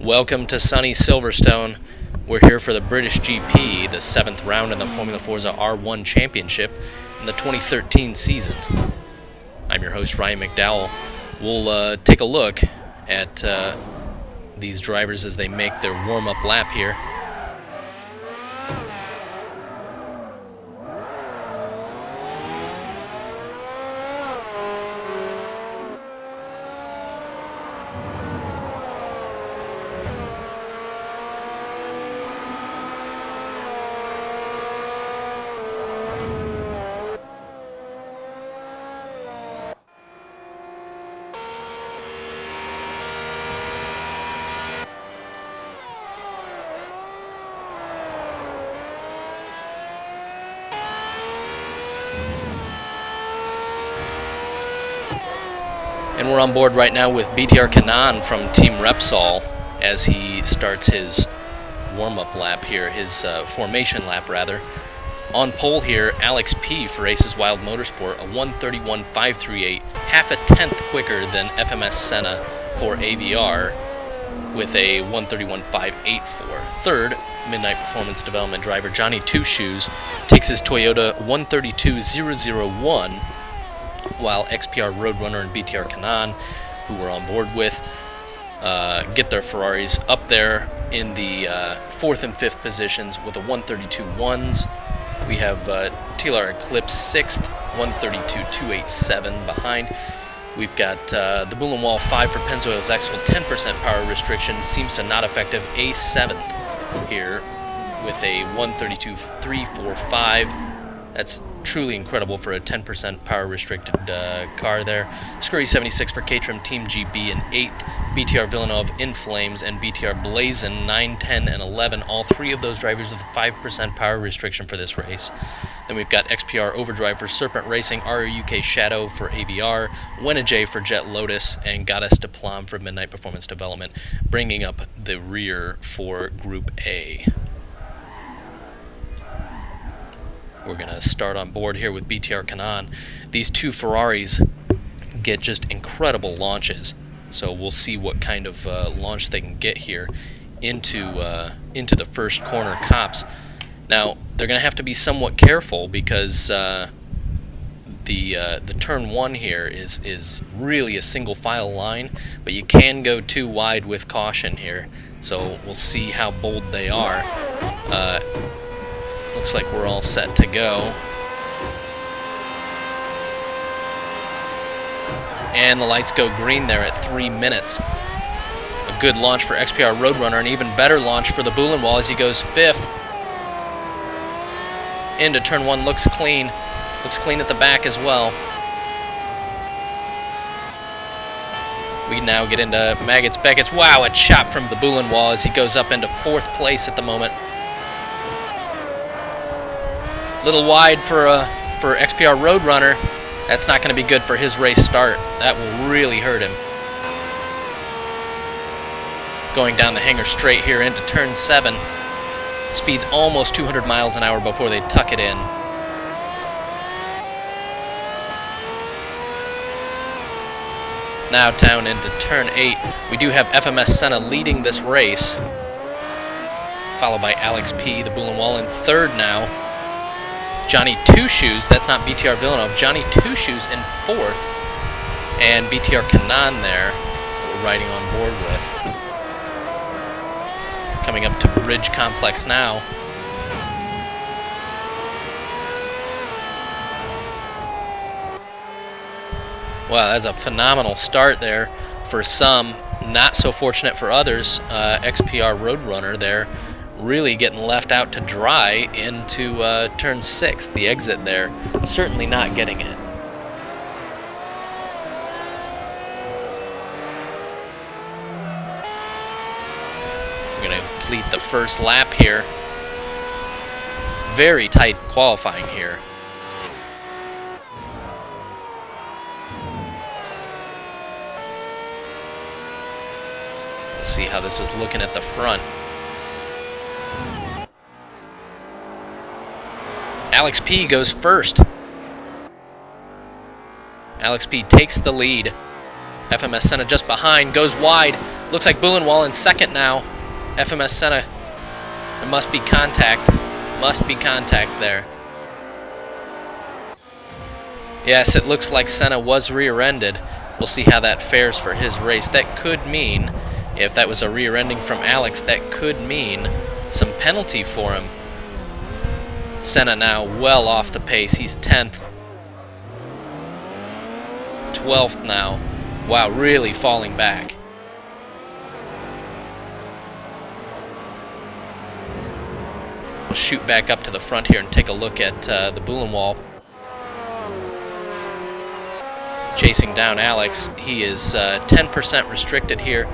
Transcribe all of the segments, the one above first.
Welcome to sunny Silverstone. We're here for the British GP, the 7th round in the Formula Forza R1 Championship in the 2013 season. I'm your host, Ryan McDowell. We'll take a look at these drivers as they make their warm-up lap here. And we're on board right now with BTR Kanan from Team Repsol as he starts his warm-up lap here, his formation lap rather. On pole here, Alex P for Aces Wild Motorsport, a 1:31.538, half a tenth quicker than FMS Senna for AVR with a 1:31.584. Third, Midnight Performance Development driver Johnny Two Shoes takes his Toyota 1:32.001, while XPR Roadrunner and BTR Kanan, who we're on board with, get their Ferraris up there in the 4th and 5th positions with a 1:32.1s. We have TLR Eclipse 6th, 1:32.287 behind. We've got the Bull and Wall 5 for Pennzoil's Excel, 10% power restriction, seems to not effective, a 7th here with a 1:32.345. That's truly incredible for a 10% power restricted car there. Scurry 76 for Caterham Team GB in 8th. BTR Villeneuve in Flames and BTR Blazin 9, 10, and 11. All three of those drivers with a 5% power restriction for this race. Then we've got XPR Overdrive for Serpent Racing, RUK Shadow for AVR, Wenajay for Jet Lotus, and Goddess de Plum for Midnight Performance Development, bringing up the rear for Group A. We're going to start on board here with BTR Kanan. These two Ferraris get just incredible launches, so we'll see what kind of launch they can get here into the first corner cops. Now, they're going to have to be somewhat careful because the turn 1 here is really a single file line, but you can go too wide with caution here, so we'll see how bold they are. Looks like we're all set to go. And the lights go green there at 3 minutes. A good launch for XPR Roadrunner, an even better launch for the Bull and Wall as he goes 5th. Into turn 1, looks clean. Looks clean at the back as well. We now get into Maggots Beckett's. Wow, a chop from the Bull and Wall as he goes up into 4th place at the moment. Little wide for XPR Roadrunner. That's not going to be good for his race start. That will really hurt him. Going down the hanger straight here into turn 7. Speeds almost 200 miles an hour before they tuck it in. Now down into turn 8. We do have FMS Senna leading this race, followed by Alex P, the Bull and Wall in 3rd now. Johnny Two Shoes, that's not BTR Villeneuve, Johnny Two Shoes in 4th, and BTR Kanan there, that we're riding on board with. Coming up to Bridge Complex now. Wow, that's a phenomenal start there for some, not so fortunate for others. XPR Roadrunner there, really getting left out to dry into turn 6, the exit there. Certainly not getting it. We're going to complete the first lap here. Very tight qualifying here. We'll see how this is looking at the front. Alex P goes first. Alex P takes the lead. FMS Senna just behind, goes wide. Looks like Buhlenwald in second now. FMS Senna. There must be contact. Must be contact there. Yes, it looks like Senna was rear-ended. We'll see how that fares for his race. That could mean, if that was a rear-ending from Alex, that could mean some penalty for him. Senna now well off the pace. He's 10th. 12th now. Wow, really falling back. We'll shoot back up to the front here and take a look at the Buhlenwald. Chasing down Alex. He is 10% restricted here.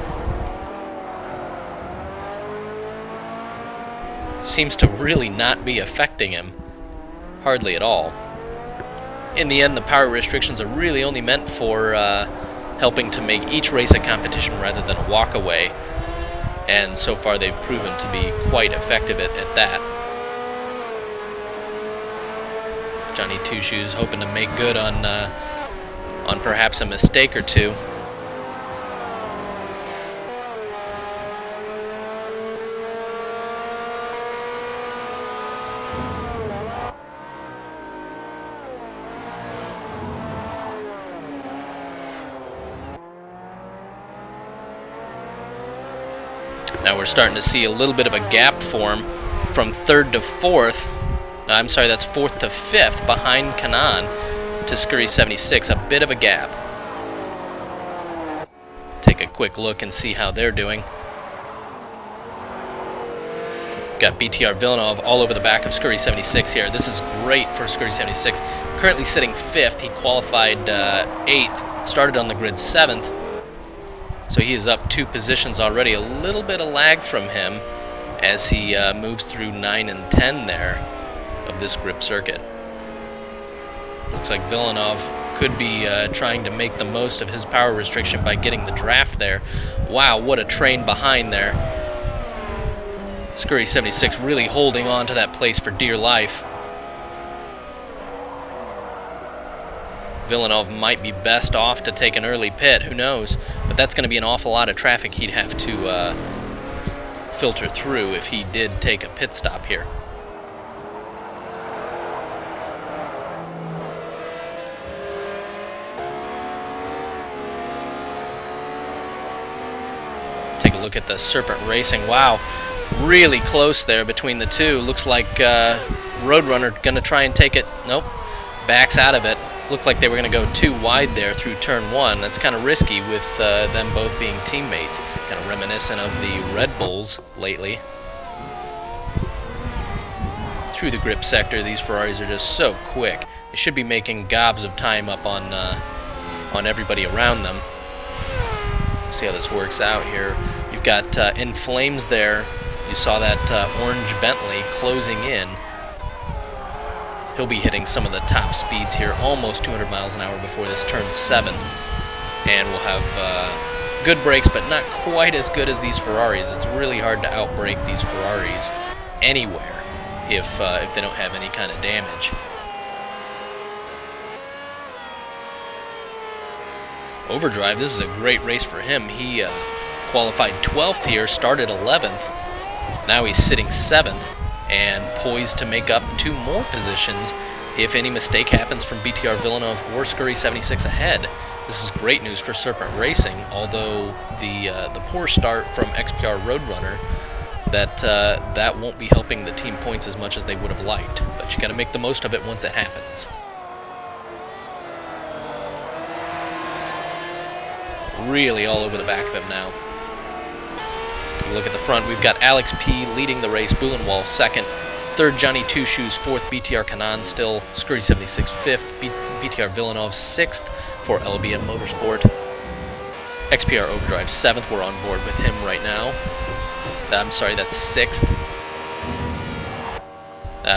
Seems to really not be affecting him. Hardly at all. In the end, the power restrictions are really only meant for helping to make each race a competition rather than a walkaway. And so far they've proven to be quite effective at that. Johnny Two Shoes hoping to make good on perhaps a mistake or two. Now we're starting to see a little bit of a gap form from 3rd to 4th. I'm sorry, that's 4th to 5th behind Kanaan to Scurry 76. A bit of a gap. Take a quick look and see how they're doing. Got BTR Villeneuve all over the back of Scurry 76 here. This is great for Scurry 76. Currently sitting 5th. He qualified 8th. Started on the grid 7th. So he is up 2 positions already. A little bit of lag from him as he moves through 9 and 10 there of this grip circuit. Looks like Villeneuve could be trying to make the most of his power restriction by getting the draft there. Wow, what a train behind there. Scurry 76 really holding on to that place for dear life. Villeneuve might be best off to take an early pit, who knows? But that's going to be an awful lot of traffic he'd have to filter through if he did take a pit stop here. Take a look at the Serpent Racing. Wow, really close there between the two. Looks like Roadrunner going to try and take it. Nope, backs out of it. Looked like they were going to go too wide there through turn 1. That's kind of risky with them both being teammates. Kind of reminiscent of the Red Bulls lately. Through the grip sector, these Ferraris are just so quick. They should be making gobs of time up on everybody around them. See how this works out here. You've got In Flames there. You saw that orange Bentley closing in. He'll be hitting some of the top speeds here, almost 200 miles an hour before this turn 7. And we'll have good brakes, but not quite as good as these Ferraris. It's really hard to outbrake these Ferraris anywhere if they don't have any kind of damage. Overdrive, this is a great race for him. He qualified 12th here, started 11th. Now he's sitting 7th. And poised to make up 2 more positions if any mistake happens from BTR Villeneuve or Scurry 76 ahead. This is great news for Serpent Racing, although the poor start from XPR Roadrunner, that won't be helping the team points as much as they would have liked. But you got to make the most of it once it happens. Really all over the back of him now. Look at the front. We've got Alex P. leading the race, Buhlenwald 2nd, 3rd Johnny Two Shoes, 4th BTR Kanaan still, Scurry 76 5th, BTR Villeneuve 6th for LBM Motorsport. XPR Overdrive 7th, we're on board with him right now. I'm sorry, that's 6th.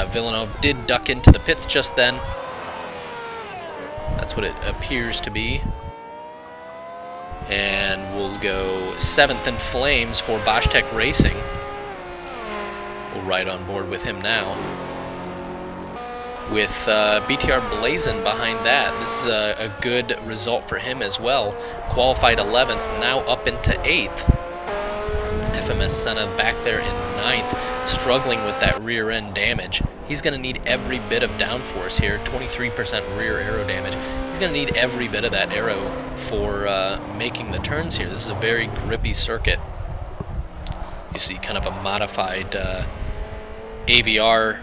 Villeneuve did duck into the pits just then. That's what it appears to be. And we'll go 7th in Flames for Bosch Tech Racing. We'll ride on board with him now. With BTR Blazin behind that. This is a good result for him as well. Qualified 11th, now up into 8th. FMS Senna back there in 9th, struggling with that rear end damage. He's going to need every bit of downforce here, 23% rear aero damage. He's going to need every bit of that aero for making the turns here. This is a very grippy circuit. You see kind of a modified AVR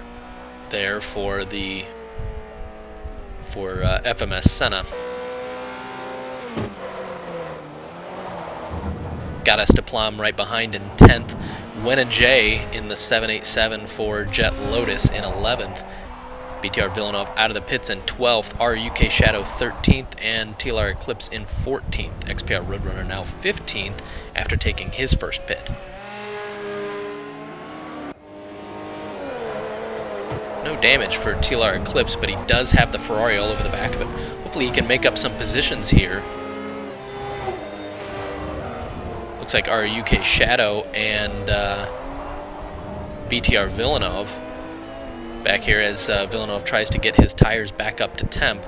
there for FMS Senna. Got Esteplam right behind in 10th. Wena J in the 787 for Jet Lotus in 11th. BTR Villeneuve out of the pits in 12th. RUK Shadow 13th and TLR Eclipse in 14th. XPR Roadrunner now 15th after taking his first pit. No damage for TLR Eclipse, but he does have the Ferrari all over the back of him. Hopefully he can make up some positions here. Looks like RUK Shadow and BTR Villeneuve back here as Villeneuve tries to get his tires back up to temp,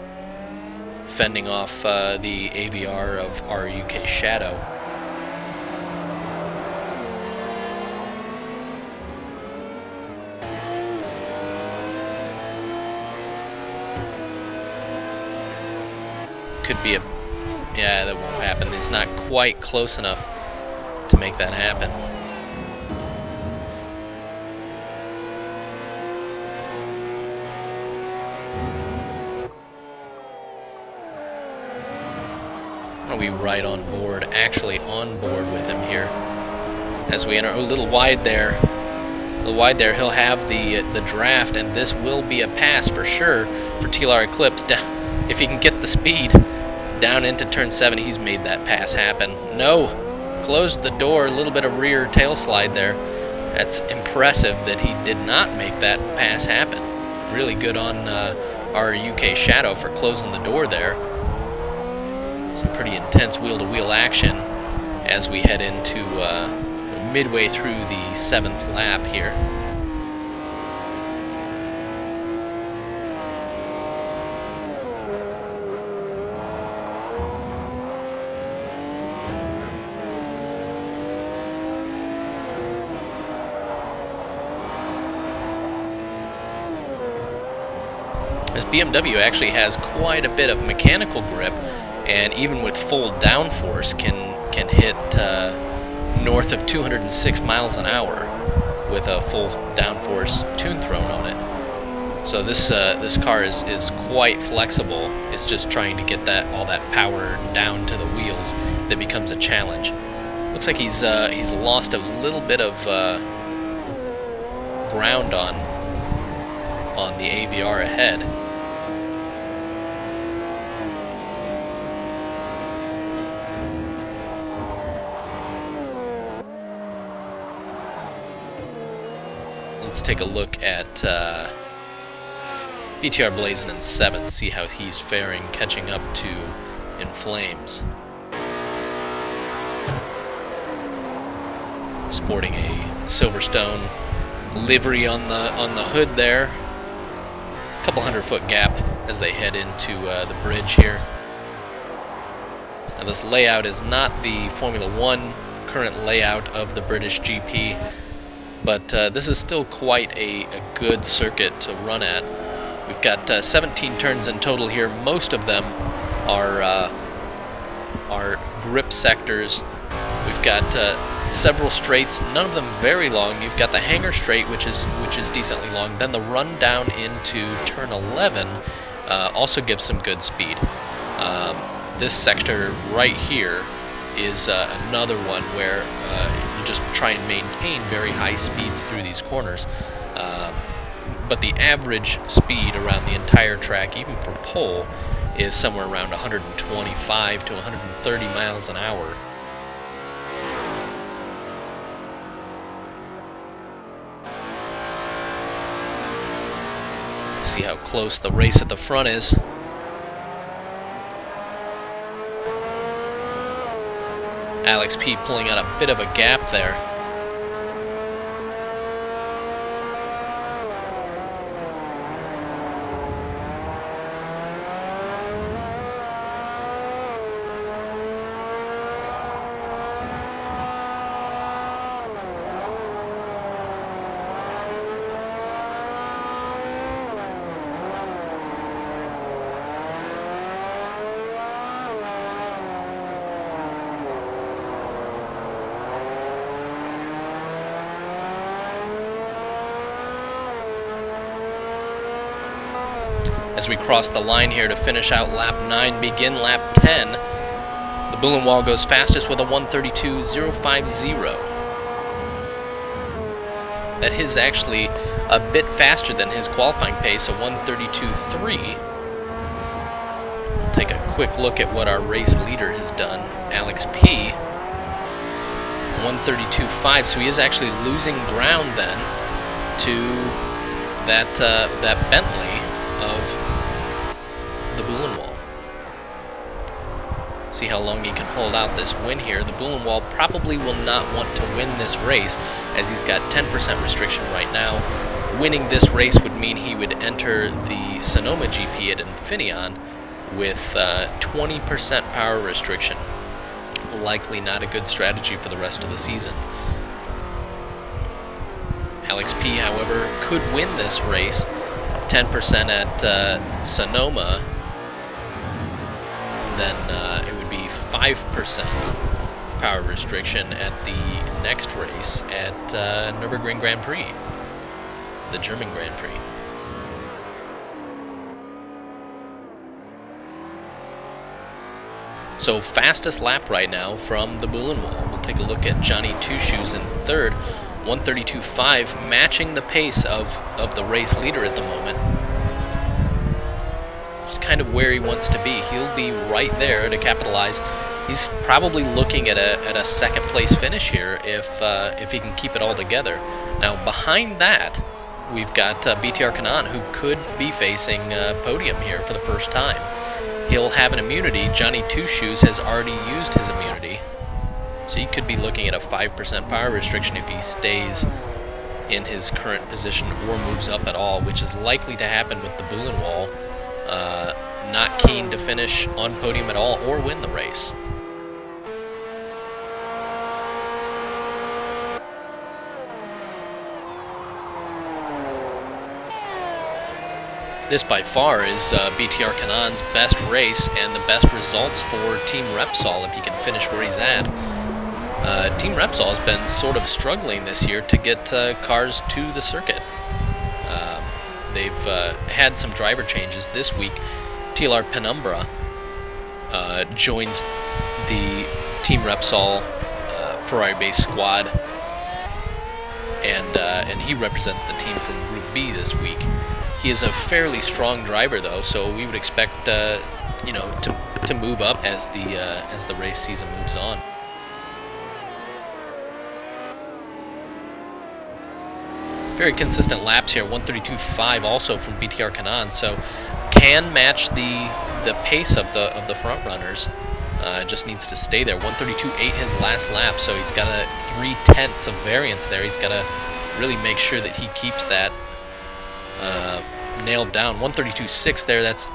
fending off the AVR of RUK Shadow. Could be a... yeah, that won't happen. He's not quite close enough to make that happen. Are we right on board? Actually on board with him here as we enter. A little wide there. A little wide there. He'll have the draft, and this will be a pass for sure for TLR Eclipse. If he can get the speed down into turn 7, he's made that pass happen. No, closed the door. A little bit of rear tail slide there. That's impressive that he did not make that pass happen. Really good on our UK Shadow for closing the door there. Some pretty intense wheel-to-wheel action as we head into midway through the 7th lap here. This BMW actually has quite a bit of mechanical grip, and even with full downforce can hit north of 206 miles an hour with a full downforce tune thrown on it. So this car is quite flexible. It's just trying to get all that power down to the wheels that becomes a challenge. Looks like he's lost a little bit of ground on the AVR ahead. Let's take a look at BTR Blazin in 7th, see how he's faring, catching up to In Flames. Sporting a Silverstone livery on the hood there. A couple 100-foot gap as they head into the bridge here. Now this layout is not the Formula 1 current layout of the British GP, but this is still quite a good circuit to run at. We've got 17 turns in total here. Most of them are grip sectors. We've got several straights, none of them very long. You've got the hangar straight, which is decently long. Then the run down into turn 11 also gives some good speed. This sector right here is another one where you just try and maintain very high speeds through these corners. But the average speed around the entire track, even for pole, is somewhere around 125 to 130 miles an hour. See how close the race at the front is. Alex P pulling out a bit of a gap there. as we cross the line here to finish out lap 9, begin lap 10. The Bull Wall goes fastest with a 1:32.050. That is actually a bit faster than his qualifying pace, a 1:32.3. We'll take a quick look at what our race leader has done, Alex P. 1:32.5, so he is actually losing ground then to that Bentley of the Bull Wall. See how long he can hold out this win here. The Bull Wall probably will not want to win this race, as he's got 10% restriction right now. Winning this race would mean he would enter the Sonoma GP at Infineon with 20% power restriction. Likely not a good strategy for the rest of the season. Alex P, however, could win this race. 10% at Sonoma, then it would be 5% power restriction at the next race at Nürburgring Grand Prix, the German Grand Prix. So fastest lap right now from the Bull Wall. We'll take a look at Johnny Two Shoes in third, 1:32.5, matching the pace of the race leader at the moment. Just kind of where he wants to be. He'll be right there to capitalize. He's probably looking at a second place finish here if he can keep it all together. Now behind that, we've got BTR Kanaan, who could be facing podium here for the first time. He'll have an immunity. Johnny Two Shoes has already used his immunity, so he could be looking at a 5% power restriction if he stays in his current position or moves up at all, which is likely to happen with the Bull Wall. Not keen to finish on podium at all or win the race. This by far is BTR Kanaan's best race and the best results for Team Repsol if he can finish where he's at. Team Repsol has been sort of struggling this year to get cars to the circuit. They've had some driver changes this week. TLR Penumbra joins the Team Repsol Ferrari-based squad, and he represents the team from Group B this week. He is a fairly strong driver, though, so we would expect you know, to move up as the race season moves on. Very consistent laps here, 1:32.5 also from BTR Kanaan, so can match the pace of the front runners. Just needs to stay there. 1:32.8 his last lap, so he's got a 0.3 of variance there. He's got to really make sure that he keeps that nailed down. 1:32.6 there. That's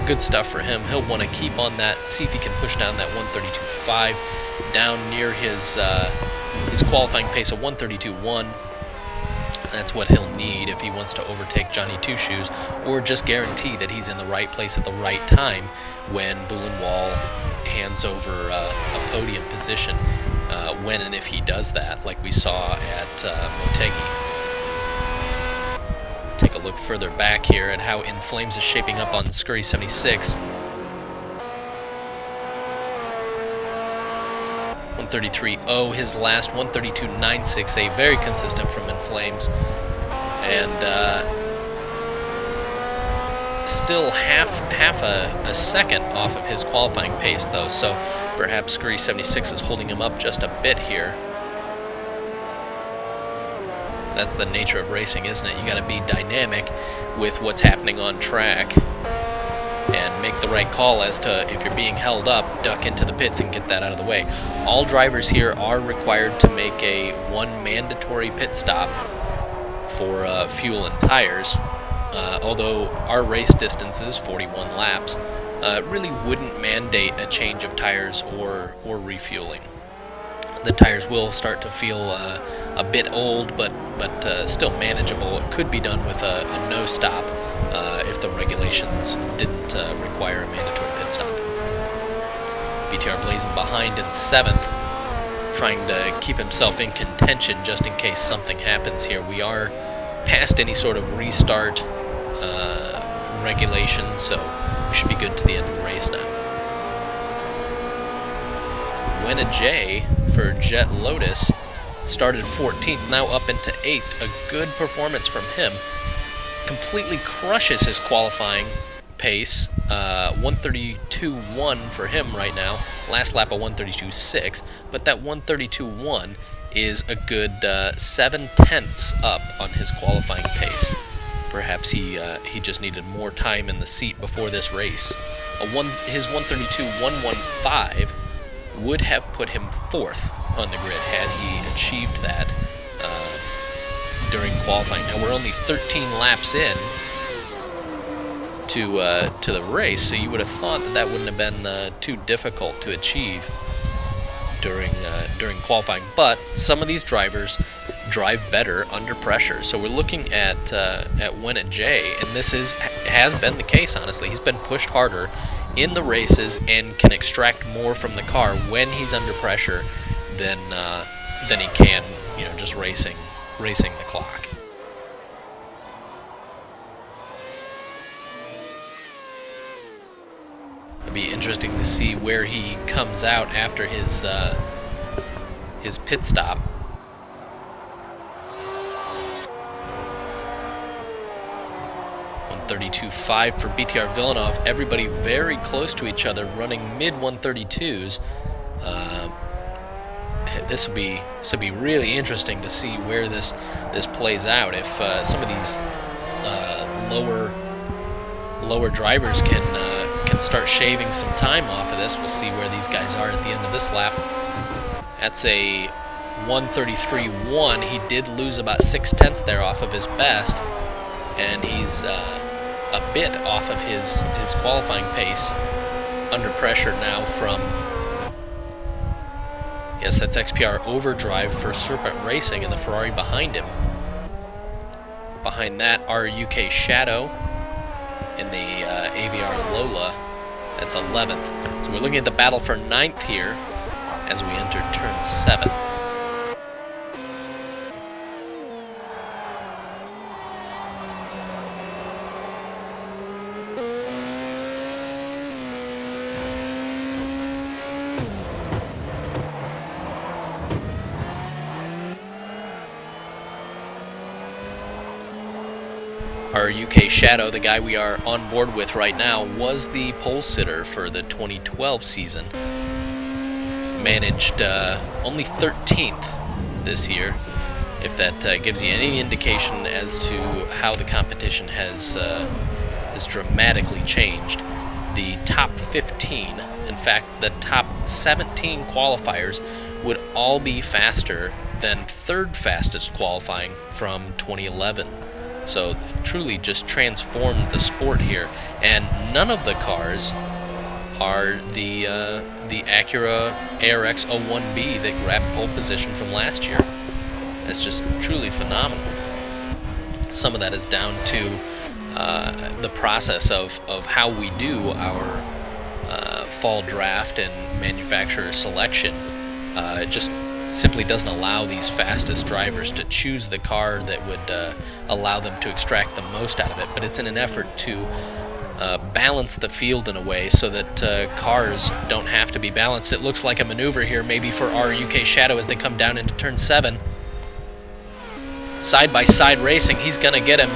good stuff for him. He'll want to keep on that. See if he can push down that 1:32.5 down near his qualifying pace of 1:32.1. That's what he'll need if he wants to overtake Johnny Two Shoes, or just guarantee that he's in the right place at the right time when Bull Wall hands over a podium position, when and if he does that, like we saw at Motegi. Take a look further back here at how In Flames is shaping up on Scurry 76. 1:33.0 his last, 1:32.96, very consistent from In Flames, and still half a second off of his qualifying pace though, so perhaps Scurry 76 is holding him up just a bit here. That's the nature of racing, isn't it? You got to be dynamic with what's happening on track and make the right call as to if you're being held up, duck into the pits and get that out of the way. All drivers here are required to make one mandatory pit stop for fuel and tires, although our race distance is 41 laps. Really wouldn't mandate a change of tires or refueling. The tires will start to feel a bit old, but still manageable. It could be done with a no stop if the regulations didn't require a mandatory pit stop. BTR blazing behind in 7th, trying to keep himself in contention just in case something happens here. We are past any sort of restart regulations, so we should be good to the end of the race now. Wenna J for Jet Lotus started 14th, now up into 8th. A good performance from him. Completely crushes his qualifying pace. 132.1 for him right now. Last lap a 132.6, but that 132.1 is a good 7/10ths up on his qualifying pace. Perhaps he just needed more time in the seat before this race. His 132.115 would have put him 4th on the grid had he achieved that during qualifying. Now we're only 13 laps in to the race, so you would have thought that wouldn't have been too difficult to achieve during qualifying. But some of these drivers drive better under pressure. So we're looking at Wenna J, and this has been the case. Honestly, he's been pushed harder in the races and can extract more from the car when he's under pressure than he can, just racing the clock. It'll be interesting to see where he comes out after his pit stop. .132.5 for BTR Villeneuve. Everybody very close to each other, running mid 132s. This will be really interesting to see where this plays out. If some of these lower drivers can start shaving some time off of this, we'll see where these guys are at the end of this lap. That's a 133.1. He did lose about 6/10ths there off of his best, and he's a bit off of his qualifying pace under pressure now from, yes, that's XPR Overdrive for Serpent Racing and the Ferrari behind him. Behind that, our UK Shadow in the AVR Lola, that's 11th. So we're looking at the battle for 9th here as we enter turn 7. Our UK Shadow, the guy we are on board with right now, was the pole sitter for the 2012 season. Managed only 13th this year, if that gives you any indication as to how the competition has dramatically changed. The top 15, in fact, the top 17 qualifiers would all be faster than third fastest qualifying from 2011. So truly just transformed the sport here, and none of the cars are the Acura ARX 01B that grabbed pole position from last year. That's just truly phenomenal. Some of that is down to the process of how we do our fall draft and manufacturer selection. It just simply doesn't allow these fastest drivers to choose the car that would allow them to extract the most out of it, but it's in an effort to balance the field in a way so that cars don't have to be balanced. It looks like a maneuver here maybe for our UK Shadow as they come down into turn 7. Side-by-side racing, he's gonna get him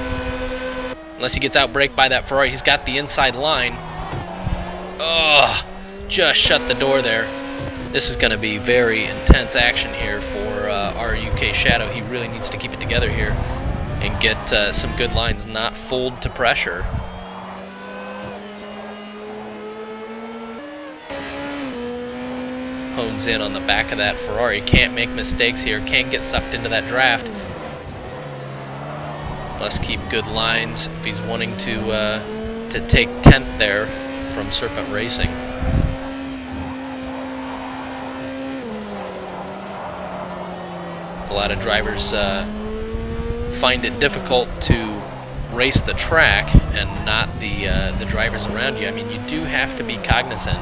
unless he gets outbraked by that Ferrari. He's got the inside line. Oh, just shut the door there. This is going to be very intense action here for our UK Shadow. He really needs to keep it together here and get some good lines, not fold to pressure. Hones in on the back of that Ferrari. Can't make mistakes here. Can't get sucked into that draft. Must keep good lines if he's wanting to take 10th there from Serpent Racing. A lot of drivers find it difficult to race the track and not the drivers around you. I mean, you do have to be cognizant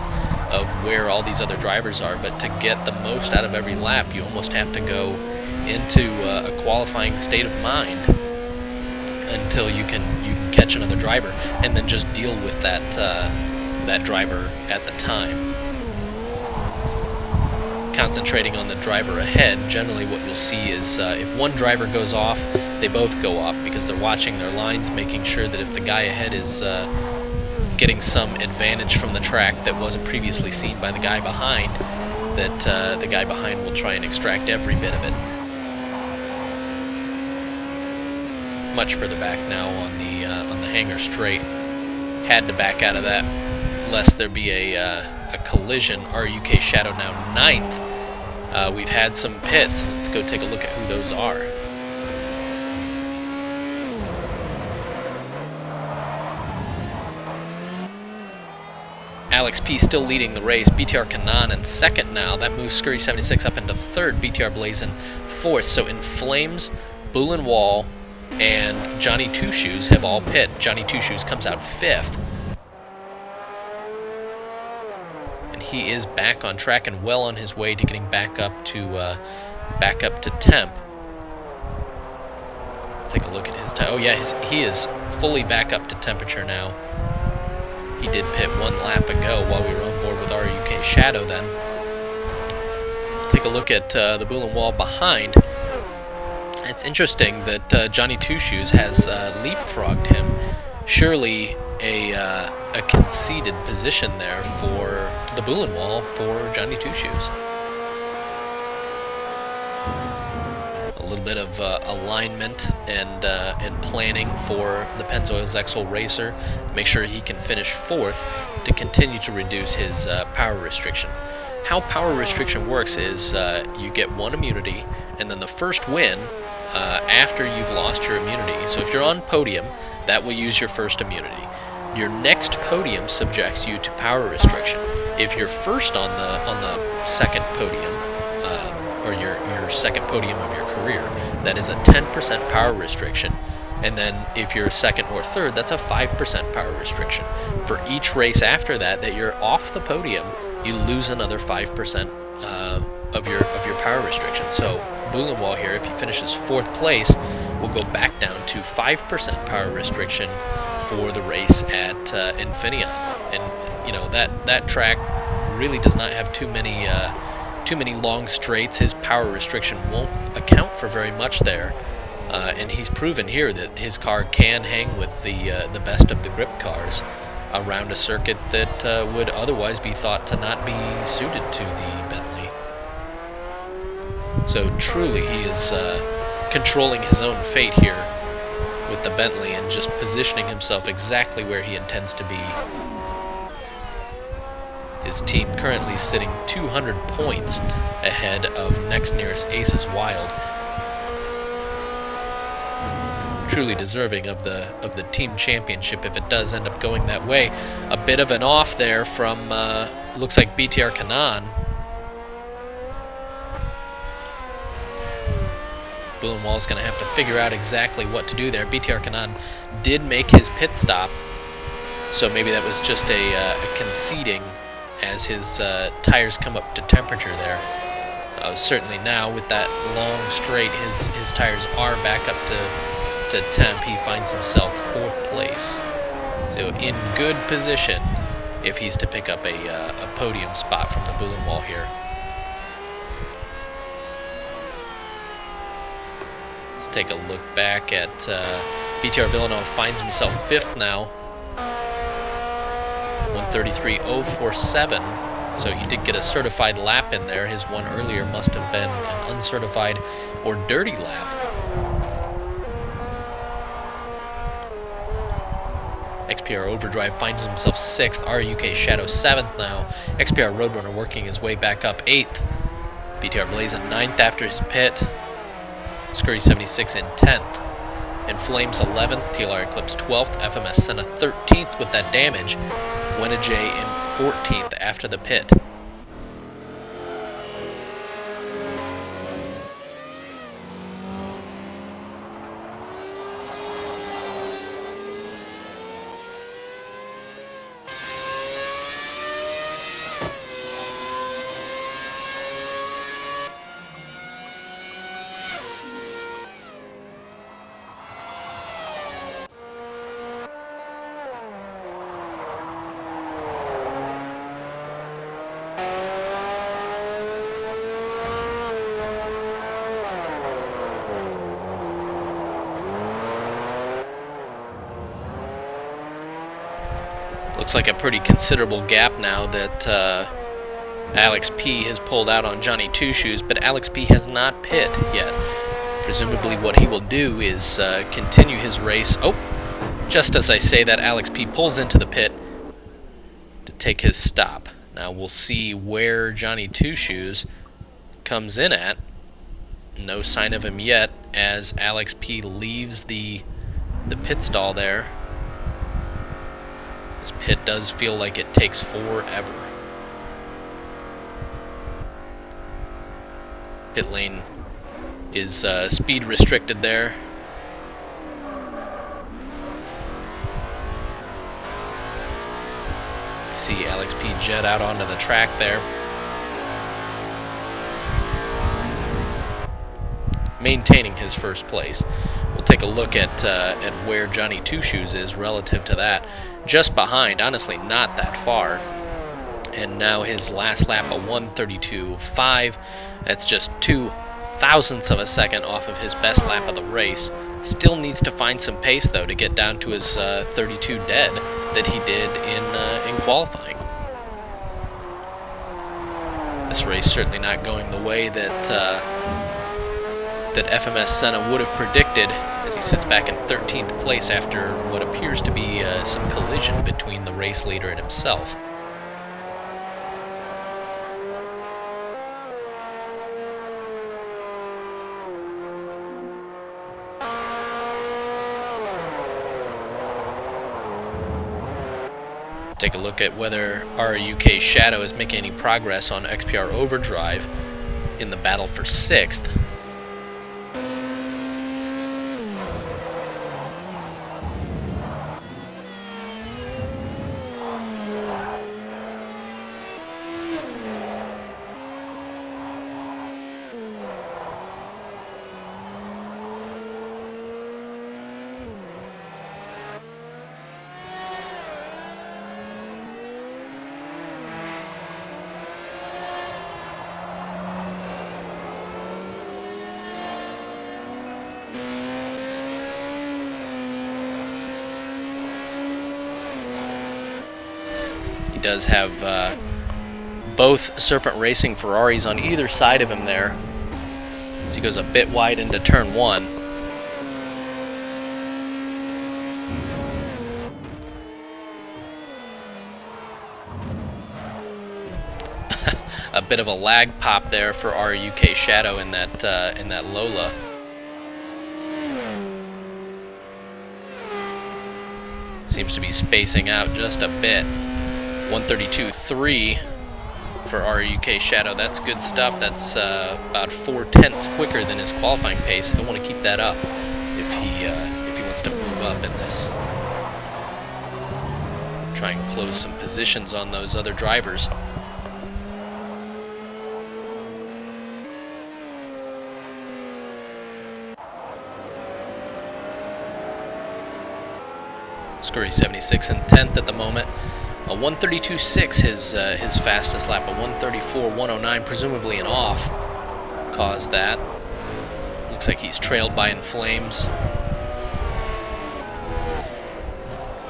of where all these other drivers are, but to get the most out of every lap, you almost have to go into a qualifying state of mind. until you can catch another driver, and then just deal with that that driver at the time. Concentrating on the driver ahead, generally what you'll see is if one driver goes off, they both go off because they're watching their lines, making sure that if the guy ahead is getting some advantage from the track that wasn't previously seen by the guy behind, that the guy behind will try and extract every bit of it. Much further back now on the hangar straight. Had to back out of that lest there be a collision. RUK Shadow now 9th. We've had some pits. Let's go take a look at who those are. Alex P still leading the race. BTR Kanan in 2nd now. That moves Scurry 76 up into 3rd. BTR Blazin 4th. So In Flames, Bullen Wall, and Johnny Two Shoes have all pit. Johnny Two Shoes comes out 5th. And he is back on track and well on his way to getting back up to temp. Take a look at his time. Oh yeah, he is fully back up to temperature now. He did pit 1 lap ago while we were on board with RUK Shadow then. Take a look at the Bullen Wall behind. It's interesting that Johnny Two Shoes has leapfrogged him. Surely a conceded position there for the Bullen Wall for Johnny Two Shoes. A little bit of alignment and planning for the Pennzoil's Exel Racer to make sure he can finish 4th to continue to reduce his power restriction. How power restriction works is you get 1 immunity, and then the first win after you've lost your immunity. So if you're on podium, that will use your first immunity. Your next podium subjects you to power restriction. If you're first on the second podium, or your second podium of your career, that is a 10% power restriction. And then if you're 2nd or 3rd, that's a 5% power restriction. For each race after that you're off the podium, you lose another 5% of your power restriction. So Bullen Wall here, if he finishes 4th place, will go back down to 5% power restriction for the race at Infineon. And you know that track really does not have too many long straights. His power restriction won't account for very much there, and he's proven here that his car can hang with the best of the grip cars around a circuit that would otherwise be thought to not be suited to the Bentley. So truly he is controlling his own fate here with the Bentley and just positioning himself exactly where he intends to be. His team currently sitting 200 points ahead of next nearest Aces Wild. Truly deserving of the team championship if it does end up going that way. A bit of an off there from looks like BTR Kanan. Bullen Wall's going to have to figure out exactly what to do there. BTR Kanan did make his pit stop, so maybe that was just a conceding as his tires come up to temperature there. Certainly now with that long straight, his tires are back up to temp. He finds himself 4th place. So in good position if he's to pick up a podium spot from the Bullen Wall here. Let's take a look back at BTR Villanov finds himself 5th now. 133.047, so he did get a certified lap in there. His one earlier must have been an uncertified or dirty lap. XPR Overdrive finds himself 6th. RUK Shadow 7th now. XPR Roadrunner working his way back up 8th. BTR Blazin 9th after his pit. Scurry 76 in 10th. In Flames 11th, TLR Eclipse 12th, FMS Senna 13th with that damage. Wenna J in 14th after the pit. looks like a pretty considerable gap now that Alex P has pulled out on Johnny Two Shoes, but Alex P has not pit yet. Presumably what he will do is continue his race. Oh, just as I say that, Alex P pulls into the pit to take his stop. Now we'll see where Johnny Two Shoes comes in at. No sign of him yet as Alex P leaves the pit stall there. This pit does feel like it takes forever. Pit lane is speed restricted there. See Alex P jet out onto the track there. Maintaining his first place. We'll take a look at where Johnny Two Shoes is relative to that. Just behind, honestly not that far. And now his last lap, a 1:32.5. That's just 0.02 of a second off of his best lap of the race. Still needs to find some pace though to get down to his 32 dead that he did in qualifying. This race certainly not going the way that that FMS Senna would have predicted, as he sits back in 13th place after what appears to be some collision between the race leader and himself. Take a look at whether RUK Shadow is making any progress on XPR Overdrive in the battle for 6th. Does have both Serpent Racing Ferraris on either side of him there, as he goes a bit wide into turn 1. A bit of a lag pop there for RUK Shadow in that Lola. Seems to be spacing out just a bit. 1:32.3 for RUK Shadow. That's good stuff. That's about 0.4 quicker than his qualifying pace. He'll want to keep that up if he wants to move up in this. Try and close some positions on those other drivers. Scurry 76 in 10th at the moment. A 1:32.6 his fastest lap. A 1:34.109, presumably an off, caused that. Looks like he's trailed by In Flames.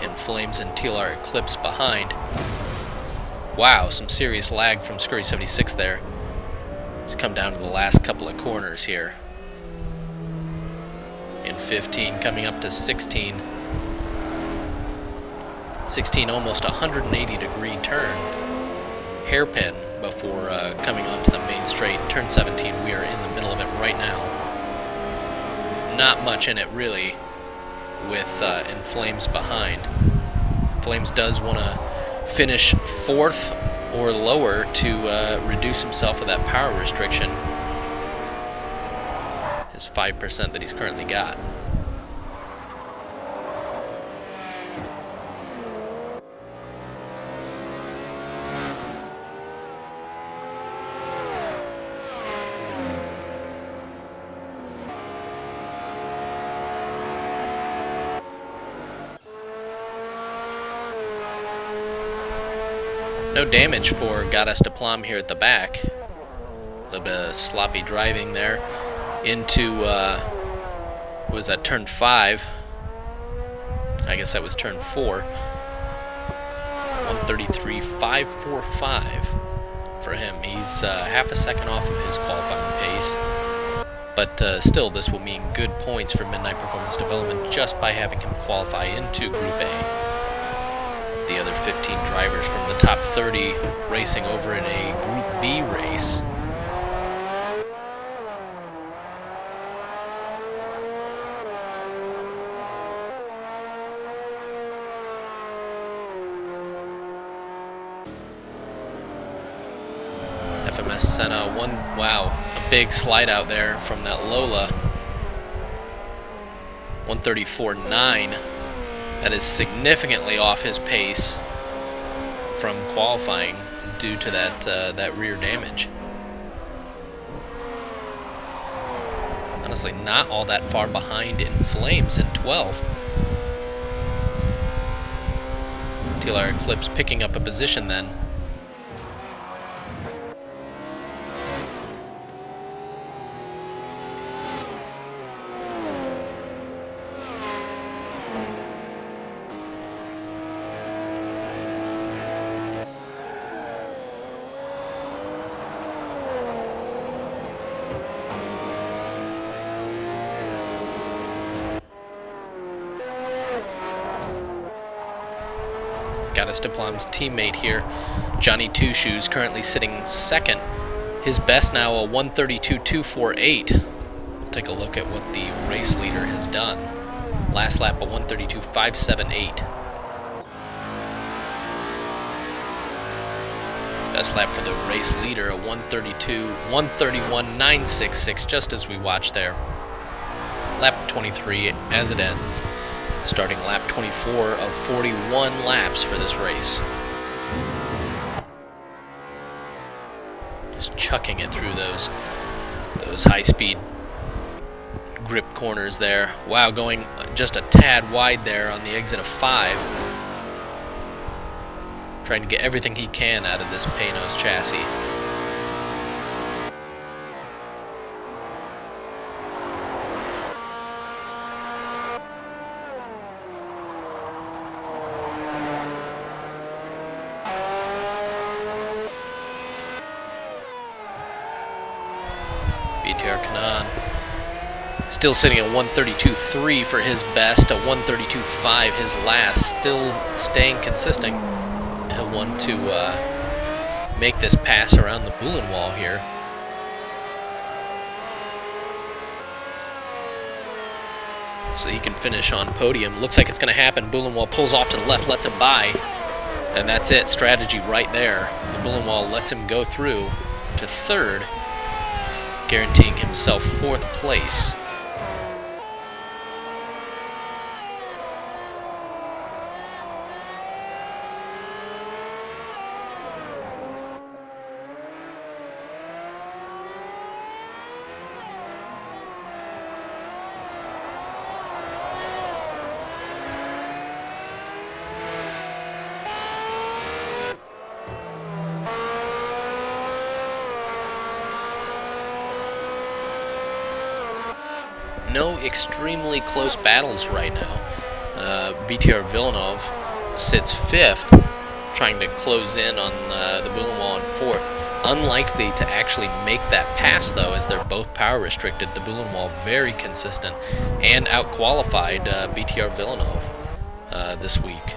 In Flames and TLR Eclipse behind. Wow, some serious lag from Scurry 76 there. He's come down to the last couple of corners here. In 15, coming up to 16. 16, almost 180-degree turn. Hairpin before coming onto the main straight. Turn 17, we are in the middle of it right now. Not much in it, really, with In Flames behind. Flames does want to finish 4th or lower to reduce himself of that power restriction. His 5% that he's currently got. No damage for Goddess de Plum here at the back. A little bit of sloppy driving there into, what was that, turn 5? I guess that was turn 4. 1:33.545 for him. He's half a second off of his qualifying pace, but still this will mean good points for Midnight Performance Development just by having him qualify into Group A. The other 15 drivers from the top 30 racing over in a Group B race. FMS Senna, wow, a big slide out there from that Lola. 1:34.9. That is significantly off his pace from qualifying due to that rear damage. Honestly, not all that far behind in Flames in 12th. TLR Eclipse picking up a position then. Diplam's teammate here, Johnny Two Shoes, currently sitting second. His best now a 1:32.248. Take a look at what the race leader has done. Last lap a 1:32.578. Best lap for the race leader a 1:31.966, just as we watched there. Lap 23 as it ends. Starting lap 24 of 41 laps for this race. Just chucking it through those high-speed grip corners there. Wow, going just a tad wide there on the exit of 5. Trying to get everything he can out of this Panos chassis. Still sitting at 1:32.3 for his best, a 1:32.5 his last, still staying consistent. He'll want to make this pass around the Bullen wall here. So he can finish on podium. Looks like it's going to happen. Bullen wall pulls off to the left, lets him by, and that's it. Strategy right there. The Bullen wall lets him go through to third, guaranteeing himself 4th place. No extremely close battles right now. BTR Villeneuve sits 5th, trying to close in on the Bullen wall in 4th. Unlikely to actually make that pass, though, as they're both power restricted. The Bullen wall very consistent and out-qualified BTR Villeneuve this week.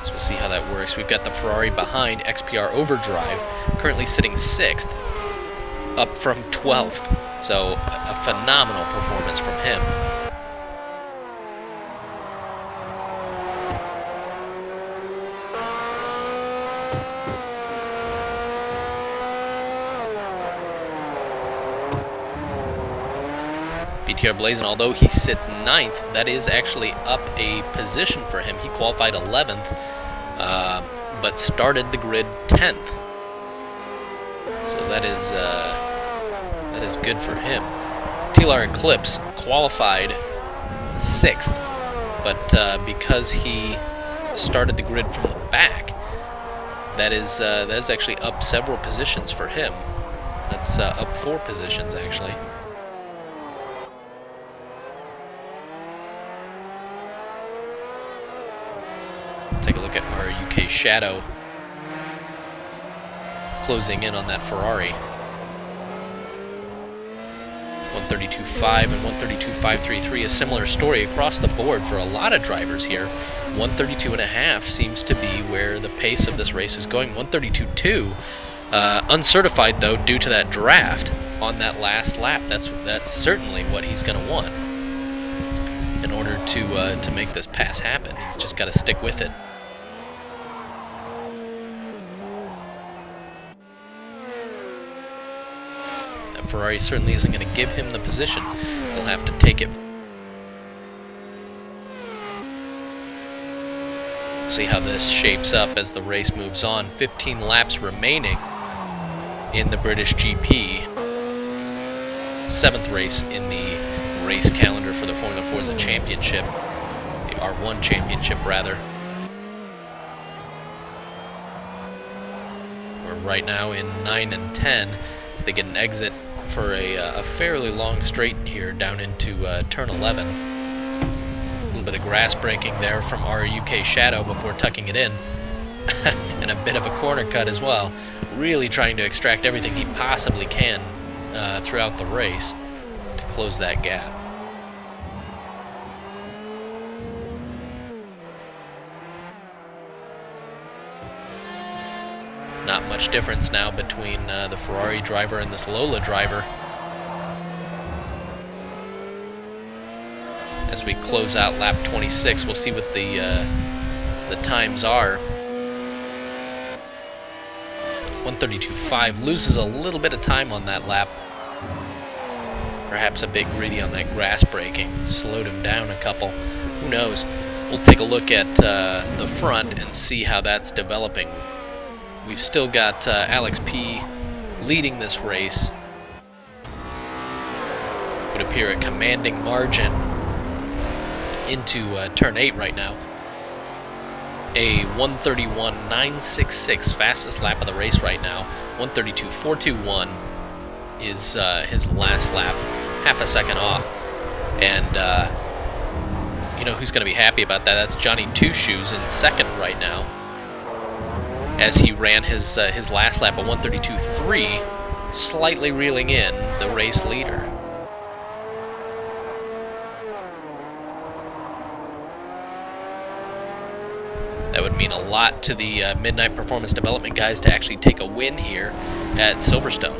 So we'll see how that works. We've got the Ferrari behind, XPR Overdrive, currently sitting 6th, up from 12th. So a phenomenal performance from him. BTR Blazin', although he sits 9th, that is actually up a position for him. He qualified 11th, but started the grid 10th. So that is good for him. TLR Eclipse qualified 6th, but because he started the grid from the back, that is actually up several positions for him. That's up 4 positions actually. Take a look at our UK Shadow closing in on that Ferrari. 132.5 and 132.533, a similar story across the board for a lot of drivers here. 132.5 seems to be where the pace of this race is going. 132.2, uncertified though due to that draft on that last lap. That's certainly what he's going to want in order to make this pass happen. He's just got to stick with it. Ferrari certainly isn't going to give him the position. He'll have to take it. See how this shapes up as the race moves on. 15 laps remaining in the British GP. 7th race in the race calendar for the Formula Forza Championship. The R1 Championship, rather. We're right now in 9 and 10 as they get an exit for a fairly long straight here down into turn 11. A little bit of grass braking there from our UK Shadow before tucking it in. And a bit of a corner cut as well. Really trying to extract everything he possibly can throughout the race to close that gap. Not much difference now between the Ferrari driver and this Lola driver. As we close out lap 26, we'll see what the times are. 132.5 loses a little bit of time on that lap. Perhaps a bit greedy on that grass braking. Slowed him down a couple. Who knows? We'll take a look at the front and see how that's developing. We've still got Alex P leading this race. Would appear a commanding margin into turn 8 right now. A 131.966, fastest lap of the race right now. 132.421 is his last lap, half a second off. And you know who's going to be happy about that? That's Johnny Two Shoes in second right now, as he ran his last lap at 132.3, slightly reeling in the race leader. That would mean a lot to the Midnight Performance Development guys to actually take a win here at Silverstone.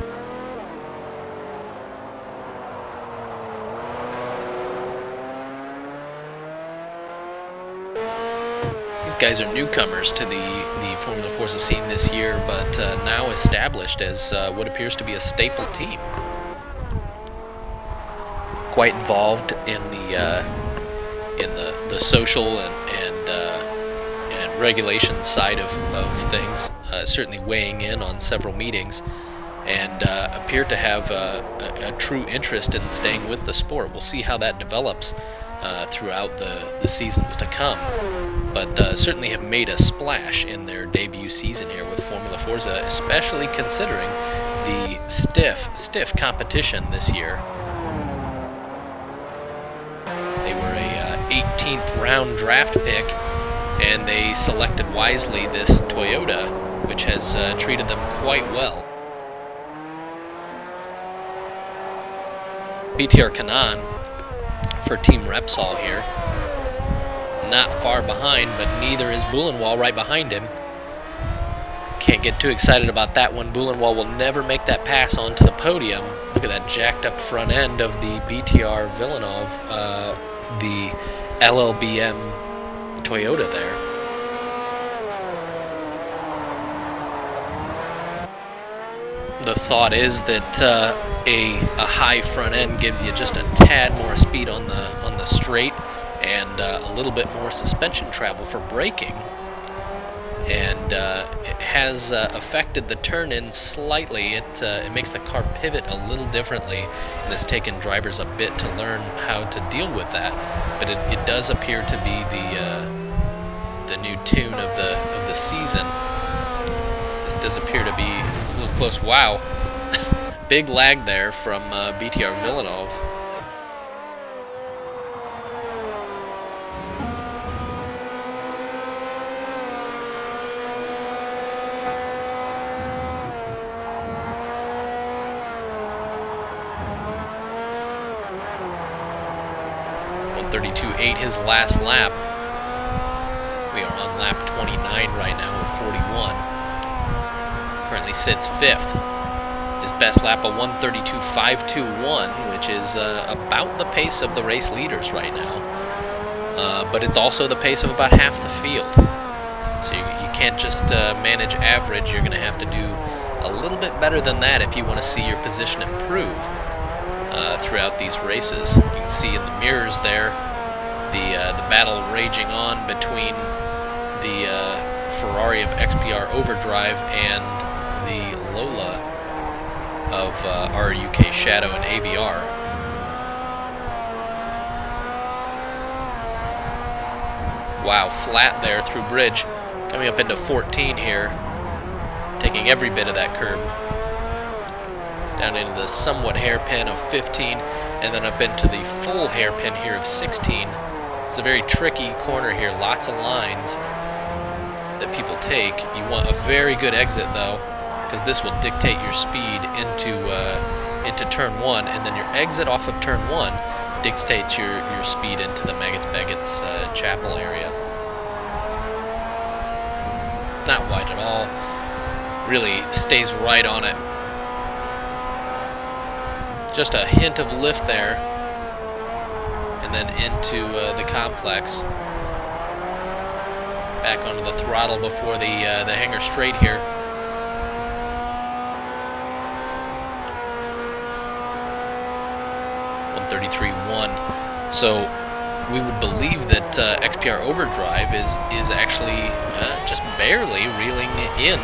These guys are newcomers to the Formula Forza scene this year, but now established as what appears to be a staple team. Quite involved in the social and regulations side of things, certainly weighing in on several meetings, and appear to have a true interest in staying with the sport. We'll see how that develops throughout the seasons to come, but certainly have made a splash in their debut season here with Formula Forza, especially considering the stiff competition this year. They were a 18th round draft pick, and they selected wisely this Toyota, which has treated them quite well. BTR Kanan for Team Repsol here. Not far behind, but neither is Boulenwald right behind him. Can't get too excited about that one. Boulenwald will never make that pass onto the podium. Look at that jacked up front end of the BTR Villeneuve, the LLBM Toyota there. The thought is that a high front end gives you just a tad more speed on the straight and a little bit more suspension travel for braking, and it has affected the turn-in slightly. It makes the car pivot a little differently, and has taken drivers a bit to learn how to deal with that. But it does appear to be the new tune of the season. This does appear to be a little close. Wow, big lag there from BTR Villeneuve. 132.8 his last lap. We are on lap 29 right now with 41. Currently sits 5th. His best lap, a 132.521, which is about the pace of the race leaders right now. But it's also the pace of about half the field. So you can't just manage average. You're going to have to do a little bit better than that if you want to see your position improve throughout these races. You can see in the mirrors there the battle raging on between the Ferrari of XPR Overdrive and the Lola of RUK Shadow and AVR. Wow, flat there through bridge. Coming up into 14 here. Taking every bit of that curb. Down into the somewhat hairpin of 15, and then up into the full hairpin here of 16. It's a very tricky corner here, lots of lines that people take. You want a very good exit though, because this will dictate your speed into turn 1, and then your exit off of turn 1 dictates your speed into the Maggots Chapel area. Not wide at all. Really stays right on it. Just a hint of lift there, and then into the complex. Back onto the throttle before the hanger straight here. So we would believe that XPR Overdrive is actually just barely reeling in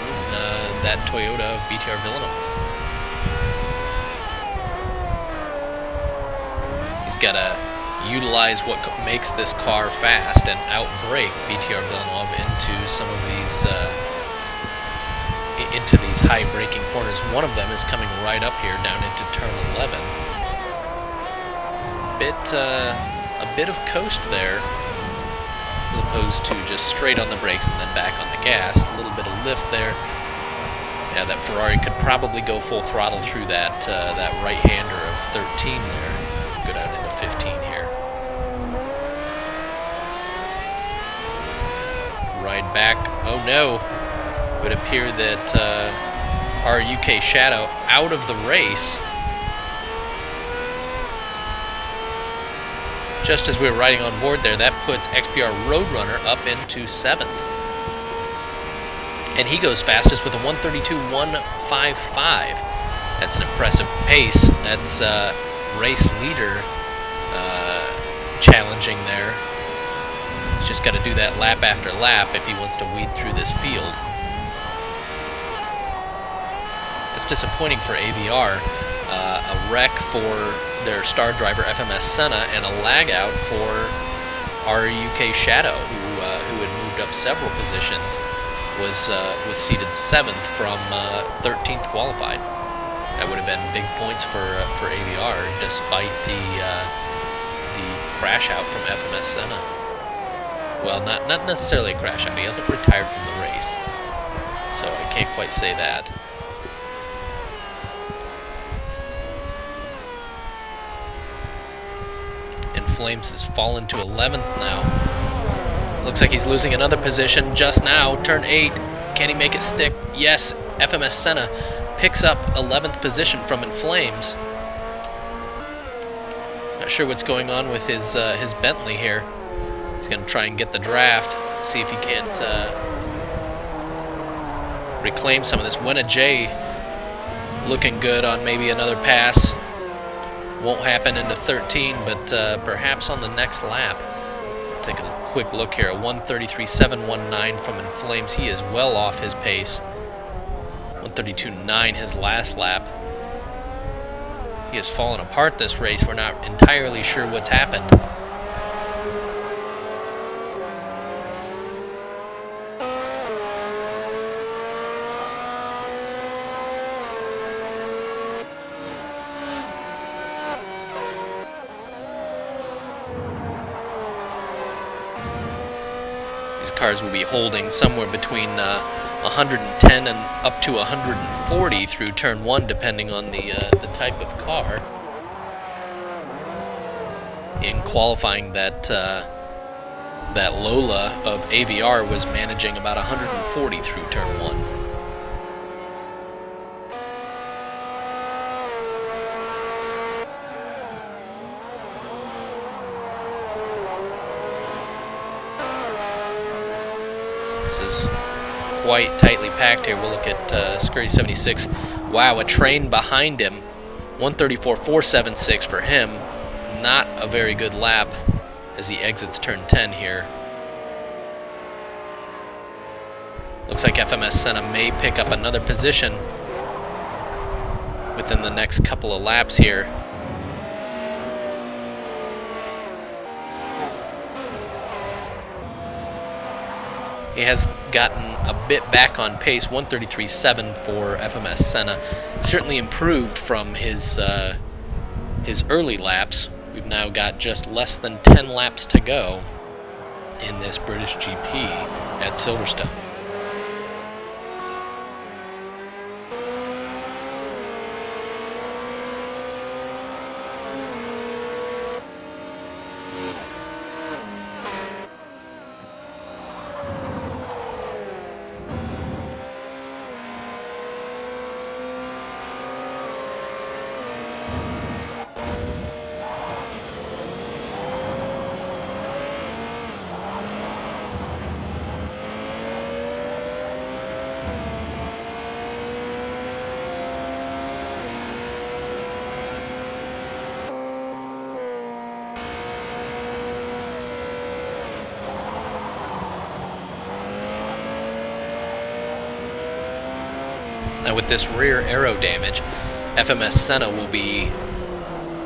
that Toyota of BTR Villeneuve. He's got to utilize what makes this car fast and outbrake BTR Villeneuve into some of these high braking corners. One of them is coming right up here down into turn 11. A bit of coast there, as opposed to just straight on the brakes and then back on the gas. A little bit of lift there. Yeah, that Ferrari could probably go full throttle through that right-hander of 13 there. Go down into 15 here. Ride back. Oh no! It would appear that our UK Shadow out of the race. Just as we were riding on board there, that puts XPR Roadrunner up into 7th. And he goes fastest with a 132.155. That's an impressive pace. That's race leader challenging there. He's just got to do that lap after lap if he wants to weed through this field. It's disappointing for AVR. A wreck for their star driver FMS Senna, and a lag out for our UK Shadow, who had moved up several positions, was seated 7th from 13th qualified. That would have been big points for AVR, despite the crash out from FMS Senna. Well, not necessarily a crash out. He hasn't retired from the race, so I can't quite say that. Flames has fallen to 11th now. Looks like he's losing another position just now. Turn 8. Can he make it stick? Yes. FMS Senna picks up 11th position from In Flames. Not sure what's going on with his Bentley here. He's going to try and get the draft. See if he can't reclaim some of this. Wenna J looking good on maybe another pass. Won't happen into 13, but perhaps on the next lap. Take a quick look here. A 133.719 from In Flames. He is well off his pace. 132.9 his last lap. He has fallen apart this race. We're not entirely sure what's happened. These cars will be holding somewhere between 110 and up to 140 through turn 1, depending on the type of car. In qualifying, that that Lola of AVR was managing about 140 through turn 1. This is quite tightly packed here. We'll look at Scurry 76. Wow, a train behind him. 134.476 for him. Not a very good lap as he exits turn 10 here. Looks like FMS Senna may pick up another position within the next couple of laps here. He has gotten a bit back on pace, 133.7 for FMS Senna. Certainly improved from his early laps. We've now got just less than 10 laps to go in this British GP at Silverstone. Now with this rear aero damage, FMS Senna will be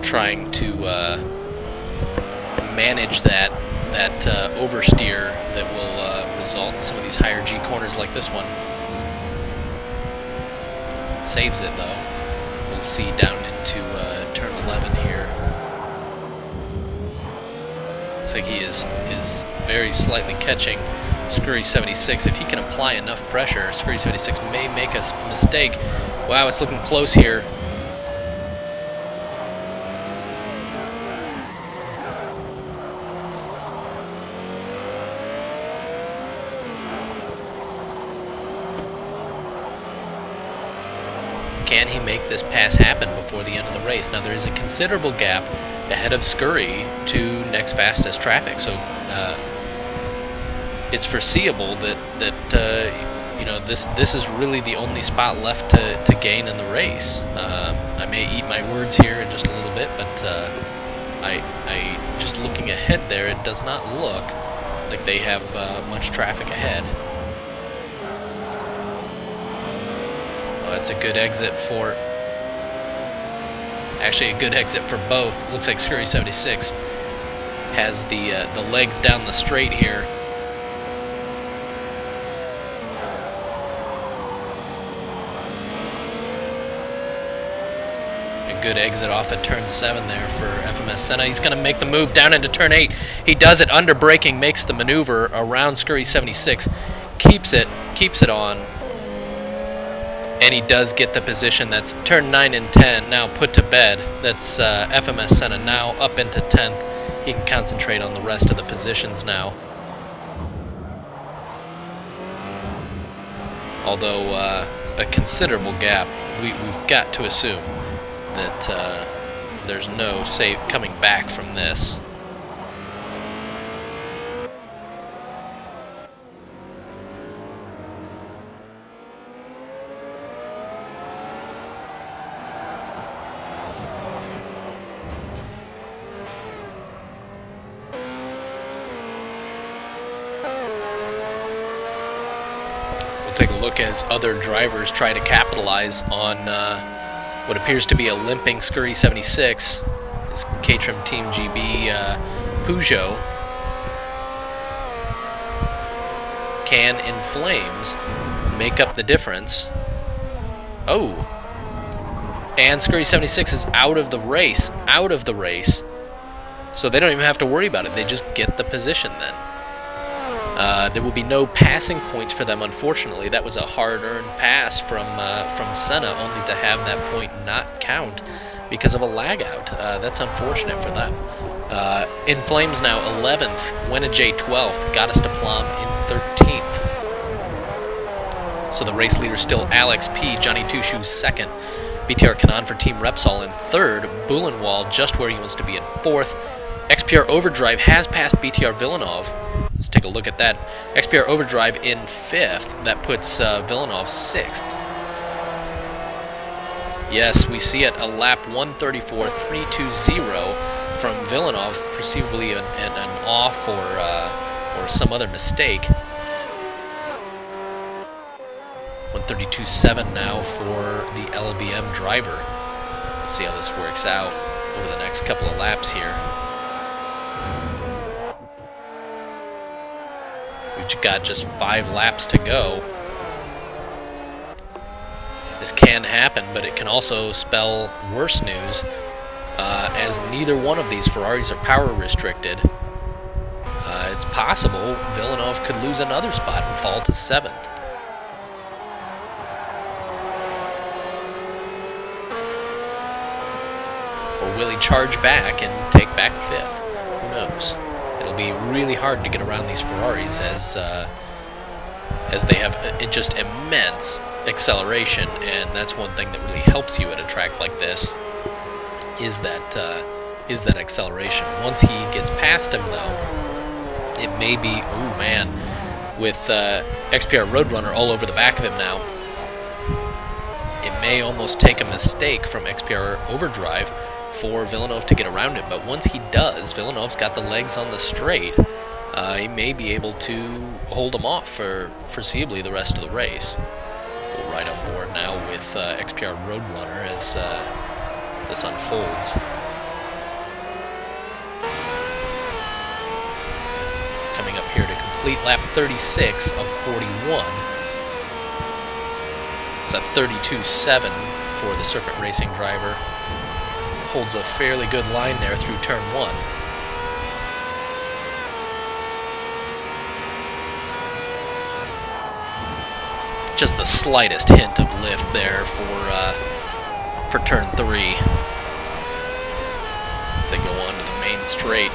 trying to manage that oversteer that will result in some of these higher G corners like this one. Saves it though. We'll see down into turn 11 here. Looks like he is very slightly catching Scurry 76. If he can apply enough pressure, Scurry 76 may make a mistake. Wow, it's looking close here. Can he make this pass happen before the end of the race? Now there is a considerable gap ahead of Scurry to next fastest traffic, so it's foreseeable that you know, this is really the only spot left to gain in the race. I may eat my words here in just a little bit, but I just looking ahead there, it does not look like they have much traffic ahead. Oh, it's a good exit for, actually a good exit for both. Looks like Scurry 76 has the legs down the straight here. Good exit off at turn 7 there for FMS Senna. He's going to make the move down into turn 8. He does it under braking, makes the maneuver around Scurry 76, keeps it on, and he does get the position. That's turn 9 and 10 now put to bed. That's FMS Senna now up into 10th. He can concentrate on the rest of the positions now. Although a considerable gap, we've got to assume that there's no safe coming back from this. We'll take a look as other drivers try to capitalize on what appears to be a limping Scurry 76. His Caterham Team GB Peugeot can, in flames, make up the difference. Oh, and Scurry 76 is out of the race. So they don't even have to worry about it. They just get the position then. There will be no passing points for them, unfortunately. That was a hard-earned pass from Senna, only to have that point not count because of a lag out. That's unfortunate for them. In flames now, 11th. Wenajay 12th. Got us to Plum in 13th. So the race leader still Alex P. Johnny Two Shoes second. BTR Kanan for Team Repsol in third. Bulenwald just where he wants to be in fourth. XPR Overdrive has passed BTR Villeneuve. Let's take a look at that. XPR Overdrive in fifth. That puts Villeneuve sixth. Yes, we see it. A lap 134.320 from Villeneuve, perceivably an off or some other mistake. 132.7 now for the LBM driver. We'll see how this works out over the next couple of laps here. We've got just 5 laps to go. This can happen, but it can also spell worse news, as neither one of these Ferraris are power restricted. It's possible Villeneuve could lose another spot and fall to 7th. Or will he charge back and take back 5th? Who knows? It'll be really hard to get around these Ferraris as they have just immense acceleration, and that's one thing that really helps you at a track like this is that acceleration. Once he gets past him, though, it may be, oh man, with XPR Roadrunner all over the back of him now, it may almost take a mistake from XPR Overdrive for Villeneuve to get around him. But once he does, Villeneuve's got the legs on the straight. He may be able to hold him off for foreseeably the rest of the race. We'll ride on board now with XPR Roadrunner as this unfolds. Coming up here to complete lap 36 of 41. It's at 32.7 for the Serpent Racing driver. Holds a fairly good line there through turn 1. Just the slightest hint of lift there for turn 3 as they go on to the main straight.